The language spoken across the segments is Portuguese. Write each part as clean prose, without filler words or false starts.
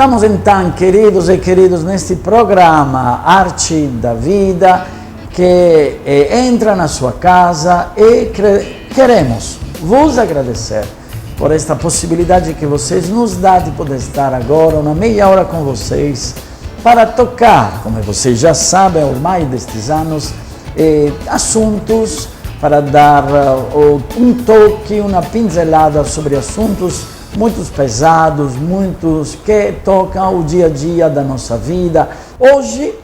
Estamos então, queridos e queridas, neste programa Arte da Vida, que entra na sua casa e queremos vos agradecer por esta possibilidade que vocês nos dão de poder estar agora uma meia hora com vocês para tocar, como vocês já sabem, ao mais destes anos, assuntos, para dar um toque, uma pincelada sobre assuntos muito pesados, muitos que tocam o dia a dia da nossa vida. Hoje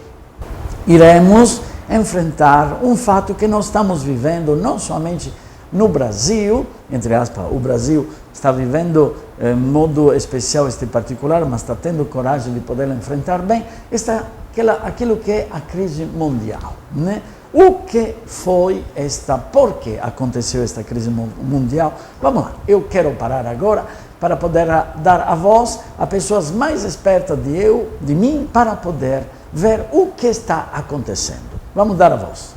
iremos enfrentar um fato que nós estamos vivendo não somente no Brasil, entre aspas, o Brasil está vivendo em modo especial este particular, mas está tendo coragem de poder enfrentar bem aquilo que é a crise mundial, né? O que foi por que aconteceu esta crise mundial? Vamos lá, eu quero parar agora para poder dar a voz a pessoas mais espertas de mim, para poder ver o que está acontecendo. Vamos dar a voz.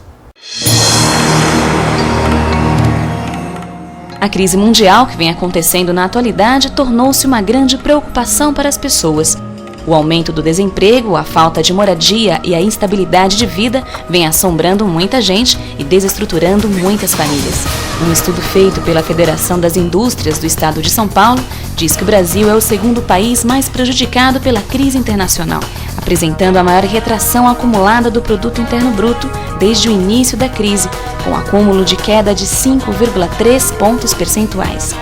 A crise mundial que vem acontecendo na atualidade tornou-se uma grande preocupação para as pessoas. O aumento do desemprego, a falta de moradia e a instabilidade de vida vem assombrando muita gente e desestruturando muitas famílias. Um estudo feito pela Federação das Indústrias do Estado de São Paulo diz que o Brasil é o segundo país mais prejudicado pela crise internacional, apresentando a maior retração acumulada do Produto Interno Bruto desde o início da crise, com acúmulo de queda de 5,3 pontos percentuais.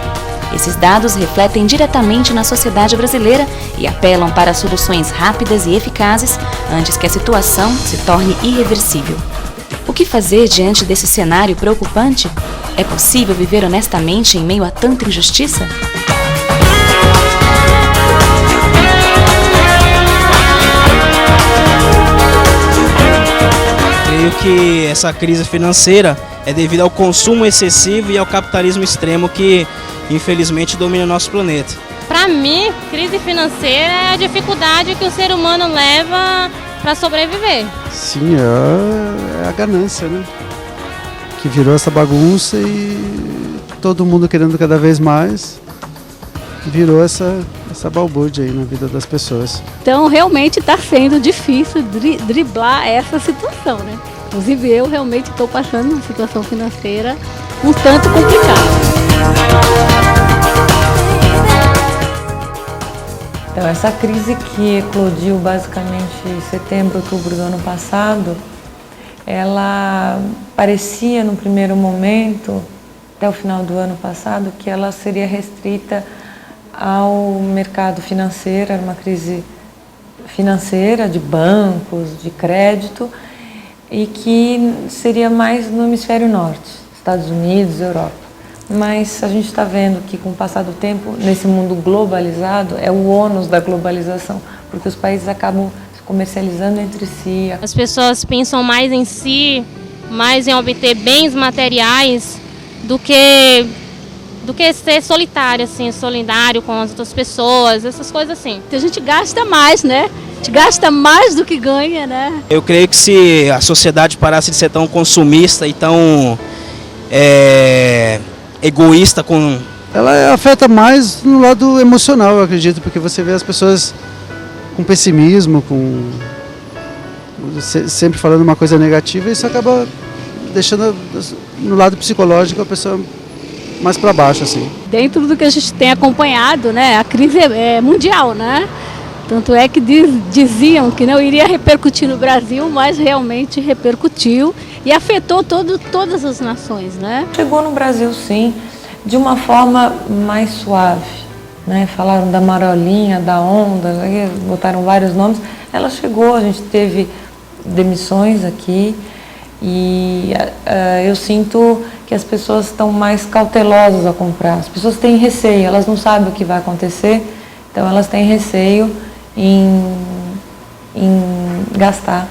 Esses dados refletem diretamente na sociedade brasileira e apelam para soluções rápidas e eficazes antes que a situação se torne irreversível. O que fazer diante desse cenário preocupante? É possível viver honestamente em meio a tanta injustiça? Creio que essa crise financeira é devido ao consumo excessivo e ao capitalismo extremo que, infelizmente, domina o nosso planeta. Para mim, crise financeira é a dificuldade que o ser humano leva para sobreviver. Sim, é a ganância, né? Que virou essa bagunça e todo mundo querendo cada vez mais, virou essa balbúrdia aí na vida das pessoas. Então, realmente está sendo difícil driblar essa situação, né? Inclusive, eu realmente estou passando uma situação financeira um tanto complicada. Então, essa crise que eclodiu basicamente em setembro, outubro do ano passado, ela parecia, no primeiro momento, até o final do ano passado, que ela seria restrita ao mercado financeiro, era uma crise financeira de bancos, de crédito, e que seria mais no hemisfério norte, Estados Unidos, Europa. Mas a gente está vendo que, com o passar do tempo, nesse mundo globalizado, é o ônus da globalização, porque os países acabam se comercializando entre si. As pessoas pensam mais em si, mais em obter bens materiais, do que ser solitário, assim, solidário com as outras pessoas, essas coisas assim. A gente gasta mais, né? A gente gasta mais do que ganha, né? Eu creio que se a sociedade parasse de ser tão consumista e tão egoísta com... Ela afeta mais no lado emocional, eu acredito, porque você vê as pessoas com pessimismo, sempre falando uma coisa negativa, e isso acaba deixando no lado psicológico a pessoa mais para baixo, assim. Dentro do que a gente tem acompanhado, né, a crise é mundial, né? Tanto é que diziam que não iria repercutir no Brasil, mas realmente repercutiu e afetou todas as nações, né? Chegou no Brasil, sim, de uma forma mais suave, né? Falaram da marolinha, da onda, botaram vários nomes. Ela chegou, a gente teve demissões aqui e eu sinto que as pessoas estão mais cautelosas a comprar. As pessoas têm receio, elas não sabem o que vai acontecer, então elas têm receio em gastar.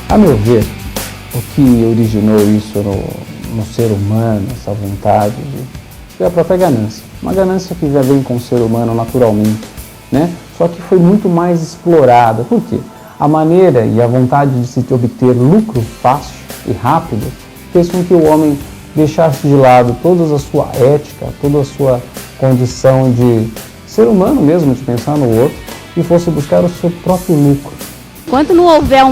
A meu ver, o que originou isso no ser humano, essa vontade, foi a própria ganância. Uma ganância que já vem com o ser humano naturalmente, né? só que foi muito mais explorada. Por quê? A maneira e a vontade de se obter lucro fácil e rápido fez com que o homem deixasse de lado toda a sua ética, toda a sua condição de ser humano mesmo, de pensar no outro, e fosse buscar o seu próprio lucro. Enquanto não houver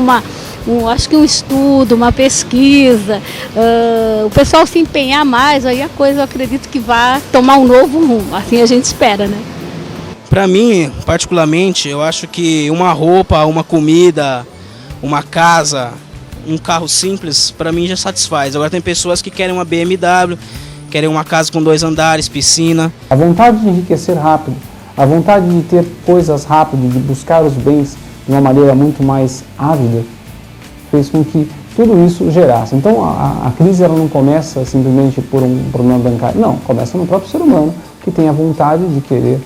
acho que um estudo, uma pesquisa, o pessoal se empenhar mais, aí a coisa eu acredito que vai tomar um novo rumo, assim a gente espera, né? Para mim, particularmente, eu acho que uma roupa, uma comida, uma casa, um carro simples, para mim já satisfaz. Agora tem pessoas que querem uma BMW, querem uma casa com 2 andares, piscina. A vontade de enriquecer rápido, a vontade de ter coisas rápido, de buscar os bens de uma maneira muito mais ávida, fez com que tudo isso gerasse. Então a crise ela não começa simplesmente por um problema bancário, não, começa no próprio ser humano, que tem a vontade de querer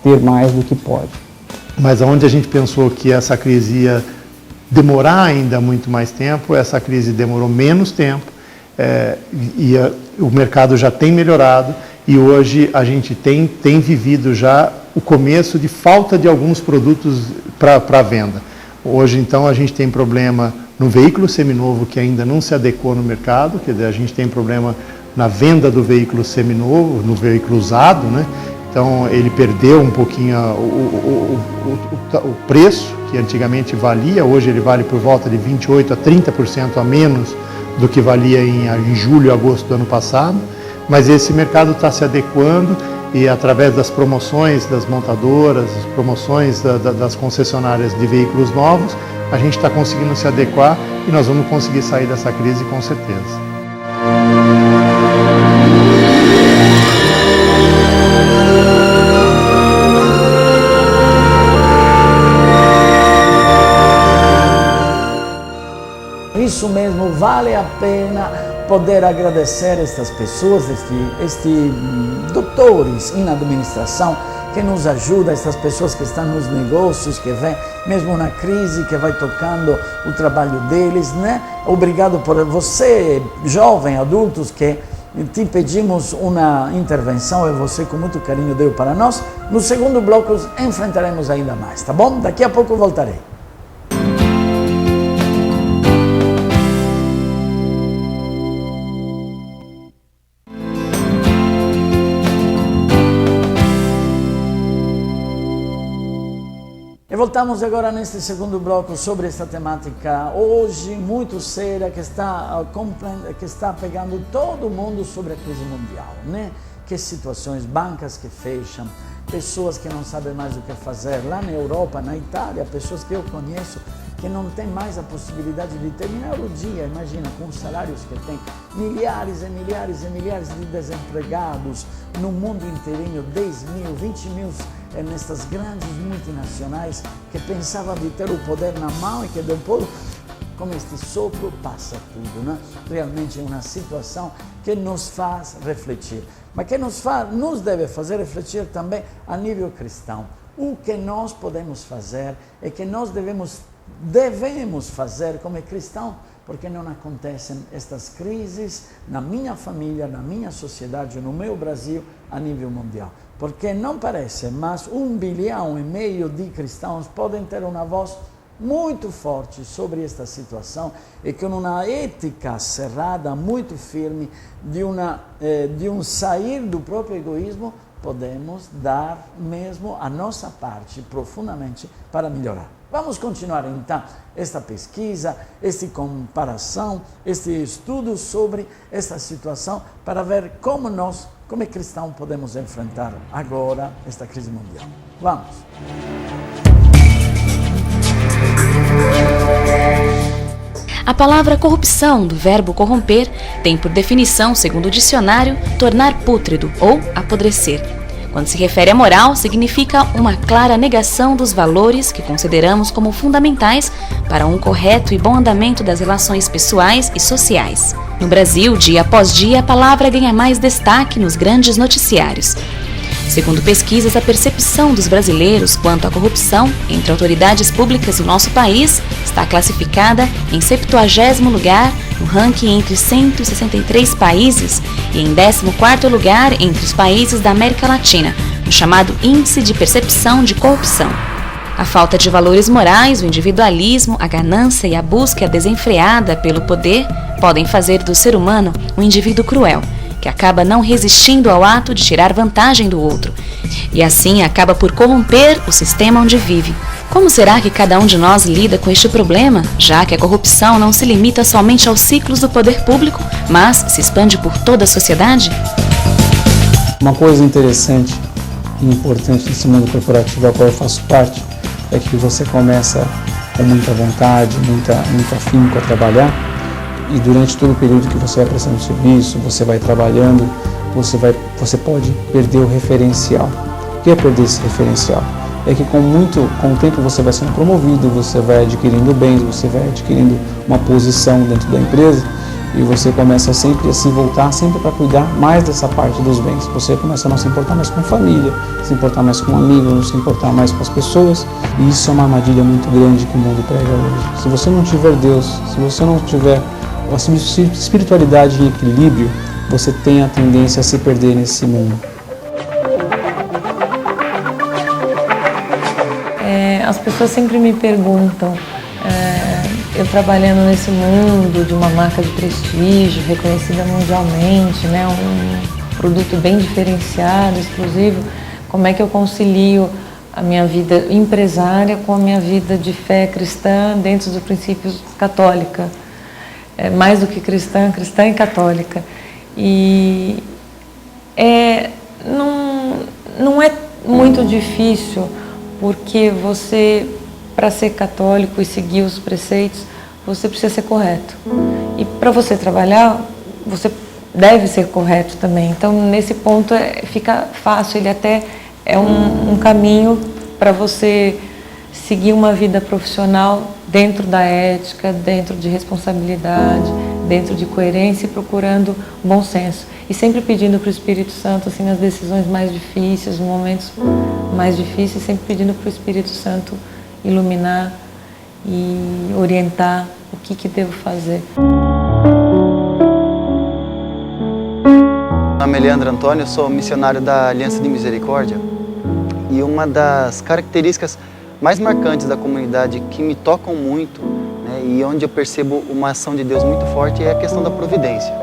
ter mais do que pode. Mas onde a gente pensou que essa crise ia demorar ainda muito mais tempo, essa crise demorou menos tempo, o mercado já tem melhorado e hoje a gente tem vivido já o começo de falta de alguns produtos para venda. Hoje, então, a gente tem problema no veículo seminovo que ainda não se adequou no mercado, quer dizer, a gente tem problema na venda do veículo seminovo, no veículo usado, né? Então, ele perdeu um pouquinho o preço, que antigamente valia, hoje ele vale por volta de 28% a 30% a menos do que valia em julho e agosto do ano passado, mas esse mercado está se adequando e através das promoções das montadoras, as promoções das concessionárias de veículos novos, a gente está conseguindo se adequar e nós vamos conseguir sair dessa crise com certeza. Isso mesmo, vale a pena poder agradecer estas pessoas, estes doutores em administração que nos ajudam, estas pessoas que estão nos negócios, que vêm mesmo na crise, que vai tocando o trabalho deles, né? Obrigado por você, jovem, adultos, que te pedimos uma intervenção e você com muito carinho deu para nós. No segundo bloco enfrentaremos ainda mais, tá bom? Daqui a pouco voltarei. E voltamos agora neste segundo bloco sobre esta temática hoje muito séria que está pegando todo mundo sobre a crise mundial, né? Que situações, bancas que fecham, pessoas que não sabem mais o que fazer. Lá na Europa, na Itália, pessoas que eu conheço que não têm mais a possibilidade de terminar o dia, imagina, com os salários que tem, milhares e milhares e milhares de desempregados no mundo inteirinho, 10 mil, 20 mil nestas grandes multinacionais que pensavam de ter o poder na mão e que depois, com este sopro, passa tudo, né? Realmente é uma situação que nos faz refletir, mas que nos deve fazer refletir também a nível cristão. O que nós podemos fazer é que nós devemos fazer como cristão, porque não acontecem estas crises na minha família, na minha sociedade, no meu Brasil, a nível mundial. Porque não parece, mas 1,5 bilhão de cristãos podem ter uma voz muito forte sobre esta situação e com uma ética cerrada, muito firme, de um sair do próprio egoísmo, podemos dar mesmo a nossa parte profundamente para melhorar. Vamos continuar então esta pesquisa, esta comparação, este estudo sobre esta situação para ver como nós, como cristãos, podemos enfrentar agora esta crise mundial. Vamos! A palavra corrupção, do verbo corromper, tem por definição, segundo o dicionário, tornar pútrido ou apodrecer. Quando se refere à moral, significa uma clara negação dos valores que consideramos como fundamentais para um correto e bom andamento das relações pessoais e sociais. No Brasil, dia após dia, a palavra ganha mais destaque nos grandes noticiários. Segundo pesquisas, a percepção dos brasileiros quanto à corrupção entre autoridades públicas do nosso país está classificada em 70º lugar no ranking entre 163 países e em 14º lugar entre os países da América Latina, no chamado Índice de Percepção de Corrupção. A falta de valores morais, o individualismo, a ganância e a busca desenfreada pelo poder podem fazer do ser humano um indivíduo cruel, que acaba não resistindo ao ato de tirar vantagem do outro, e assim acaba por corromper o sistema onde vive. Como será que cada um de nós lida com este problema, já que a corrupção não se limita somente aos ciclos do poder público, mas se expande por toda a sociedade? Uma coisa interessante e importante nesse mundo corporativo ao qual eu faço parte é que você começa com muita vontade, muito afinco a trabalhar, e durante todo o período que você vai prestando serviço, você vai trabalhando, você pode perder o referencial. O que é perder esse referencial? É que com o tempo você vai sendo promovido, você vai adquirindo bens, você vai adquirindo uma posição dentro da empresa, e você começa sempre a se voltar sempre para cuidar mais dessa parte dos bens. Você começa a não se importar mais com a família, se importar mais com amigos, não se importar mais com as pessoas, e isso é uma armadilha muito grande que o mundo prega hoje. Se você não tiver Deus, se você não tiver a espiritualidade em equilíbrio, você tem a tendência a se perder nesse mundo. As pessoas sempre me perguntam, eu trabalhando nesse mundo de uma marca de prestígio, reconhecida mundialmente, né, um produto bem diferenciado, exclusivo, como é que eu concilio a minha vida empresária com a minha vida de fé cristã dentro dos princípios católica? Mais do que cristã, cristã e católica. E não é muito difícil, porque você, para ser católico e seguir os preceitos, você precisa ser correto. E para você trabalhar, você deve ser correto também. Então, nesse ponto, fica fácil, ele até é um caminho para você seguir uma vida profissional dentro da ética, dentro de responsabilidade, dentro de coerência e procurando bom senso. E sempre pedindo para o Espírito Santo, assim, nas decisões mais difíceis, nos momentos mais difíceis, sempre pedindo para o Espírito Santo iluminar e orientar o que devo fazer. Meu nome é Leandro Antônio, eu sou missionário da Aliança de Misericórdia, e uma das características mais marcantes da comunidade que me tocam muito, né, e onde eu percebo uma ação de Deus muito forte, é a questão da providência.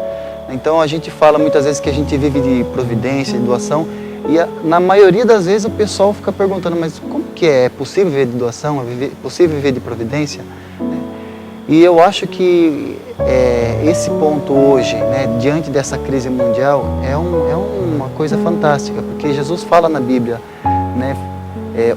Então a gente fala muitas vezes que a gente vive de providência, de doação, e na maioria das vezes o pessoal fica perguntando, mas como que é possível viver de doação, é possível viver de providência? E eu acho que esse ponto hoje, né, diante dessa crise mundial, é uma coisa fantástica, porque Jesus fala na Bíblia, né,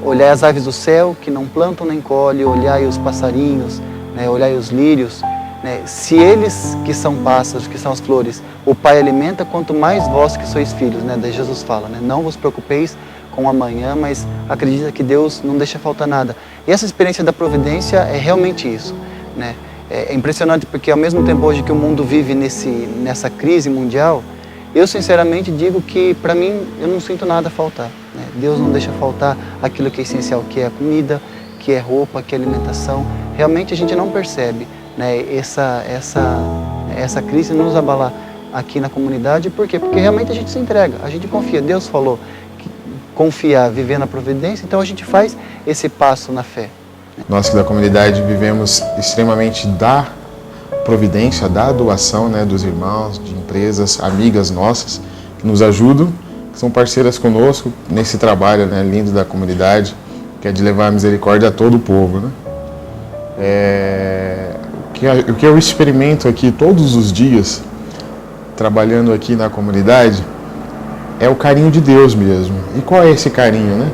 olhai as aves do céu, que não plantam nem colhem, olhai os passarinhos, né, olhai os lírios, né, se eles que são pássaros, que são as flores, o Pai alimenta, quanto mais vós que sois filhos, né, daí Jesus fala, né, não vos preocupeis com o amanhã, mas acredita que Deus não deixa faltar nada. E essa experiência da providência é realmente isso, né? É impressionante porque ao mesmo tempo hoje que o mundo vive nessa crise mundial, eu sinceramente digo que para mim eu não sinto nada faltar, né? Deus não deixa faltar aquilo que é essencial, que é a comida, que é roupa, que é alimentação. Realmente a gente não percebe, né, essa crise nos abalar aqui na comunidade. Por quê? Porque realmente a gente se entrega, a gente confia. Deus falou que confiar, viver na providência, então a gente faz esse passo na fé. Nós que da comunidade vivemos extremamente da providência, da doação, né, dos irmãos, de empresas, amigas nossas que nos ajudam, que são parceiras conosco nesse trabalho, né, lindo da comunidade, que é de levar a misericórdia a todo o povo, né? O que eu experimento aqui todos os dias, trabalhando aqui na comunidade, é o carinho de Deus mesmo. E qual é esse carinho, né?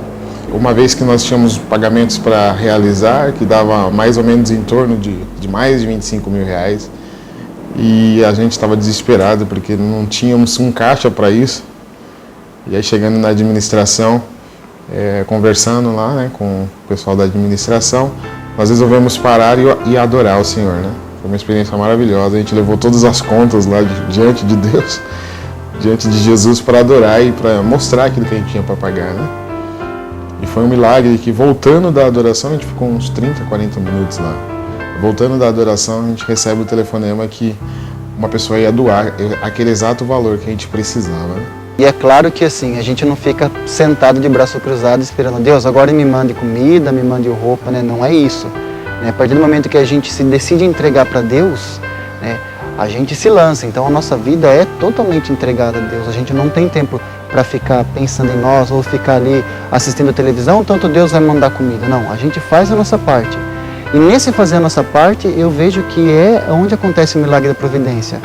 Uma vez que nós tínhamos pagamentos para realizar, que dava mais ou menos em torno de mais de 25 mil reais, e a gente estava desesperado porque não tínhamos um caixa para isso. E aí chegando na administração, conversando lá, né, com o pessoal da administração, nós resolvemos parar e adorar o Senhor, né? Foi uma experiência maravilhosa. A gente levou todas as contas lá diante de Deus, diante de Jesus, para adorar e para mostrar aquilo que a gente tinha para pagar, né? E foi um milagre que, voltando da adoração, a gente ficou uns 30, 40 minutos lá. Voltando da adoração, a gente recebe o telefonema que uma pessoa ia doar aquele exato valor que a gente precisava, né? E é claro que assim, a gente não fica sentado de braço cruzado esperando, Deus, agora me mande comida, me mande roupa, né? Não é isso. Né? A partir do momento que a gente se decide entregar para Deus, né? A gente se lança. Então a nossa vida é totalmente entregada a Deus. A gente não tem tempo para ficar pensando em nós ou ficar ali assistindo televisão, tanto Deus vai mandar comida. Não, a gente faz a nossa parte. E nesse fazer a nossa parte, eu vejo que é onde acontece o milagre da providência.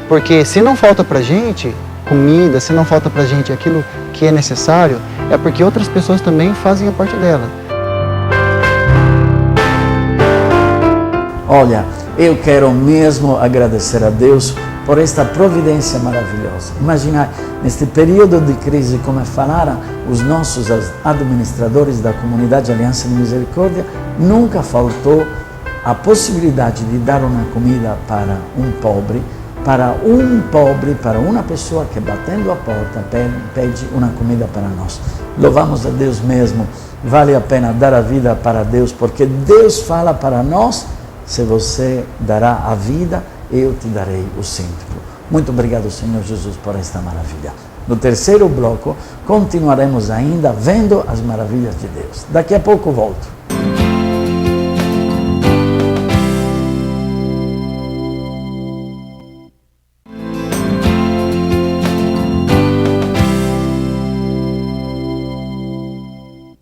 Porque se não falta pra gente comida, se não falta pra gente aquilo que é necessário, é porque outras pessoas também fazem a parte dela. Olha, eu quero mesmo agradecer a Deus por esta providência maravilhosa. Imagina, neste período de crise, como falaram os nossos administradores da comunidade Aliança de Misericórdia, nunca faltou a possibilidade de dar uma comida para um pobre, para uma pessoa que batendo a porta pede uma comida para nós. Louvamos a Deus mesmo, vale a pena dar a vida para Deus, porque Deus fala para nós, se você dará a vida, eu te darei o cêntuplo. Muito obrigado, Senhor Jesus, por esta maravilha. No terceiro bloco, continuaremos ainda vendo as maravilhas de Deus. Daqui a pouco volto.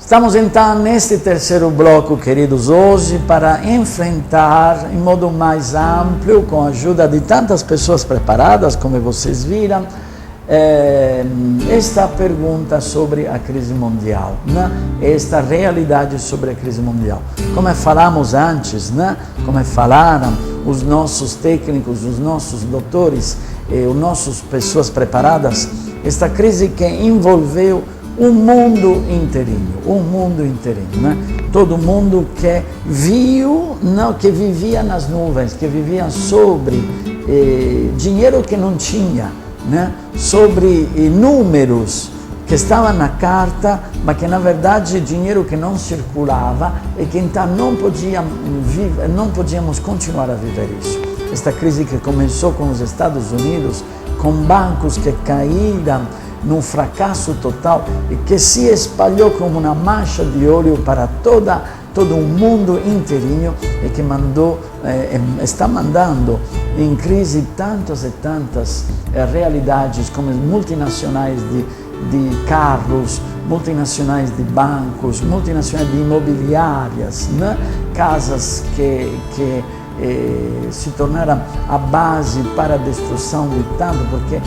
Estamos então neste terceiro bloco, queridos, hoje para enfrentar em modo mais amplo, com a ajuda de tantas pessoas preparadas, como vocês viram, esta pergunta sobre a crise mundial, né? Esta realidade sobre a crise mundial. Como falamos antes, né? Como falaram os nossos técnicos, os nossos doutores, as nossas pessoas preparadas, esta crise que envolveu o mundo inteirinho, né? Todo mundo que viu, não, que vivia nas nuvens, que vivia sobre dinheiro que não tinha, né? Sobre números que estavam na carta, mas que na verdade dinheiro que não circulava e que então não podíamos continuar a viver isso. Esta crise que começou com os Estados Unidos, com bancos que caíram num fracasso total e que se espalhou como uma mancha de óleo para todo o mundo inteirinho e que está mandando em crise tantas e tantas realidades, como multinacionais de carros, multinacionais de bancos, multinacionais de imobiliárias, né? Casas que se tornaram a base para a destruição de tanto, porque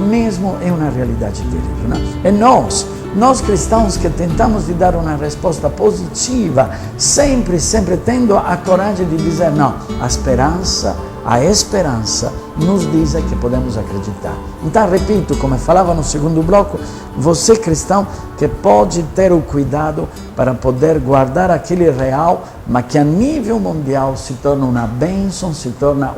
mesmo é uma realidade terrível, né? E nós cristãos que tentamos de dar uma resposta positiva, sempre tendo a coragem de dizer não, a esperança nos diz que podemos acreditar. Então, repito, como falava no segundo bloco, você cristão que pode ter o cuidado para poder guardar aquele real, mas que a nível mundial se torna uma bênção, se torna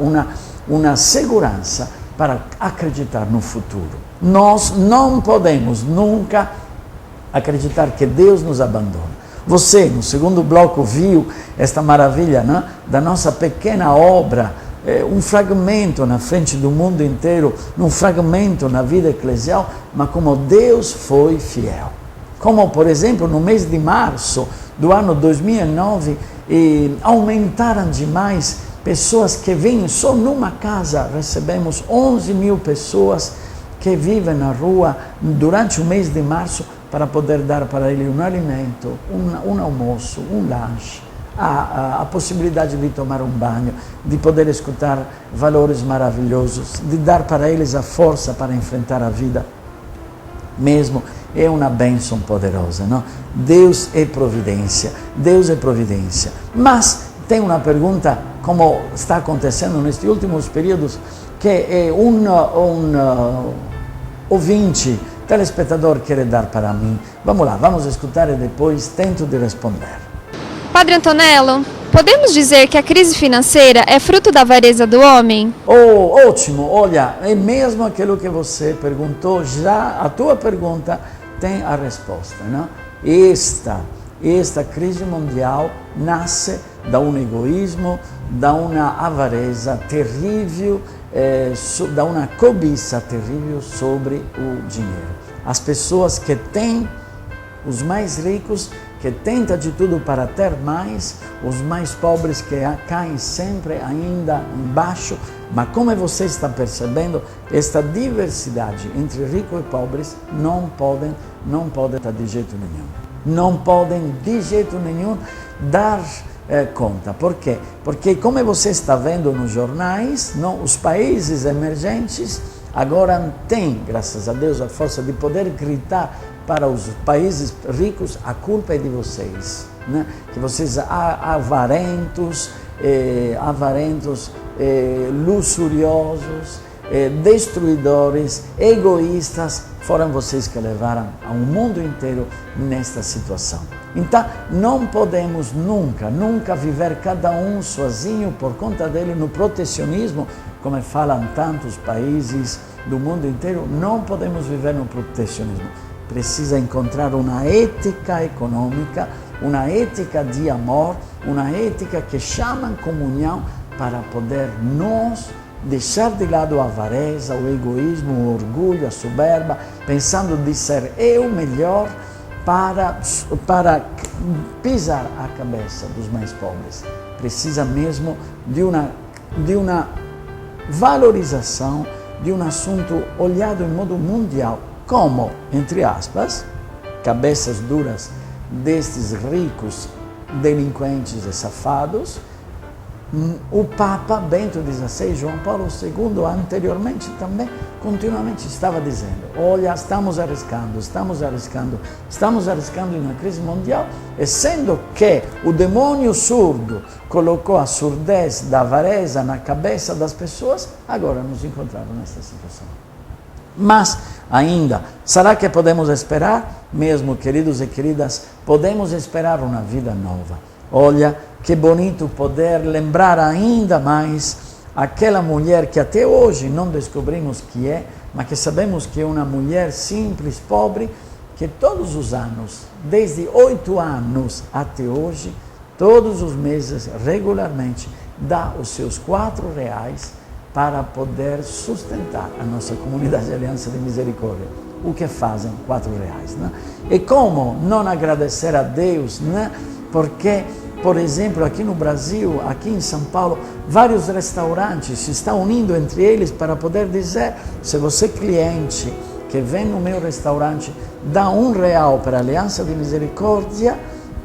uma segurança para acreditar no futuro. Nós não podemos nunca acreditar que Deus nos abandona. Você, no segundo bloco, viu esta maravilha, né? Da nossa pequena obra, um fragmento na frente do mundo inteiro, um fragmento na vida eclesial, mas como Deus foi fiel. Como, por exemplo, no mês de março do ano 2009, aumentaram demais pessoas que vêm só numa casa. Recebemos 11 mil pessoas que vivem na rua durante o mês de março para poder dar para ele um alimento, um almoço, um lanche, a possibilidade de tomar um banho, de poder escutar valores maravilhosos, de dar para eles a força para enfrentar a vida mesmo. É uma bênção poderosa, não? Deus é providência, Mas tem uma pergunta, como está acontecendo nestes últimos períodos, que um ouvinte, telespectador quer dar para mim. Vamos lá, vamos escutar e depois tento de responder. Padre Antonello, podemos dizer que a crise financeira é fruto da avareza do homem? Ótimo, olha, é mesmo aquilo que você perguntou, já a tua pergunta tem a resposta, não? Esta crise mundial nasce de um egoísmo, de uma avareza terrível, dá uma cobiça terrível sobre o dinheiro. As pessoas que têm, os mais ricos, que tentam de tudo para ter mais, os mais pobres que caem sempre ainda embaixo. Mas como você está percebendo, esta diversidade entre ricos e pobres não podem estar de jeito nenhum. Não podem de jeito nenhum dar conta. Por quê? Porque como você está vendo nos jornais, os países emergentes agora têm, graças a Deus, a força de poder gritar para os países ricos: a culpa é de vocês, né? Que vocês avarentos, luxuriosos, destruidores, egoístas, foram vocês que levaram ao mundo inteiro nesta situação. Então, não podemos nunca viver cada um sozinho por conta dele no protecionismo, como falam tantos países do mundo inteiro. Não podemos viver no protecionismo. Precisa encontrar uma ética econômica, uma ética de amor, uma ética que chama comunhão para poder nós deixar de lado a avareza, o egoísmo, o orgulho, a soberba, pensando de ser eu melhor para pisar a cabeça dos mais pobres. Precisa mesmo de uma valorização de um assunto olhado em modo mundial, como, entre aspas, cabeças duras destes ricos delinquentes e safados. O Papa Bento XVI, João Paulo II, anteriormente também, continuamente estava dizendo: olha, estamos arriscando em uma crise mundial, e sendo que o demônio surdo colocou a surdez da avareza na cabeça das pessoas, agora nos encontramos nesta situação. Mas ainda, será que podemos esperar? Mesmo, queridos e queridas, podemos esperar uma vida nova. Olha, que bonito poder lembrar ainda mais aquela mulher que até hoje não descobrimos que é, mas que sabemos que é uma mulher simples, pobre, que todos os anos, desde 8 anos até hoje, todos os meses, regularmente, dá os seus R$4 para poder sustentar a nossa comunidade Aliança de Misericórdia. O que fazem R$4, né? E como não agradecer a Deus, né? Porque, por exemplo, aqui no Brasil, aqui em São Paulo, vários restaurantes se estão unindo entre eles para poder dizer: se você, cliente que vem no meu restaurante, dá R$1 para a Aliança de Misericórdia,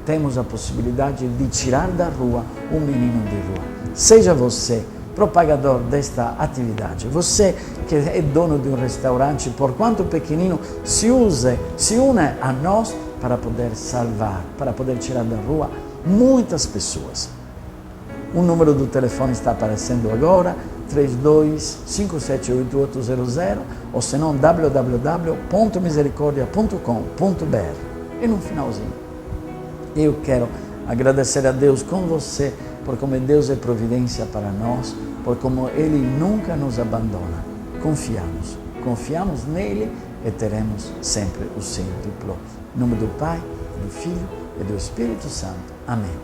temos a possibilidade de tirar da rua um menino de rua. Seja você propagador desta atividade, você que é dono de um restaurante, por quanto pequenino, se une a nós para poder salvar, para poder tirar da rua muitas pessoas. O número do telefone está aparecendo agora, 32578800, ou senão www.misericordia.com.br. E no finalzinho, eu quero agradecer a Deus com você, por como Deus é providência para nós, por como Ele nunca nos abandona. Confiamos nele e teremos sempre o sim duplo. Em nome do Pai, do Filho e do Espírito Santo. Amém.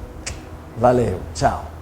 Valeu, tchau.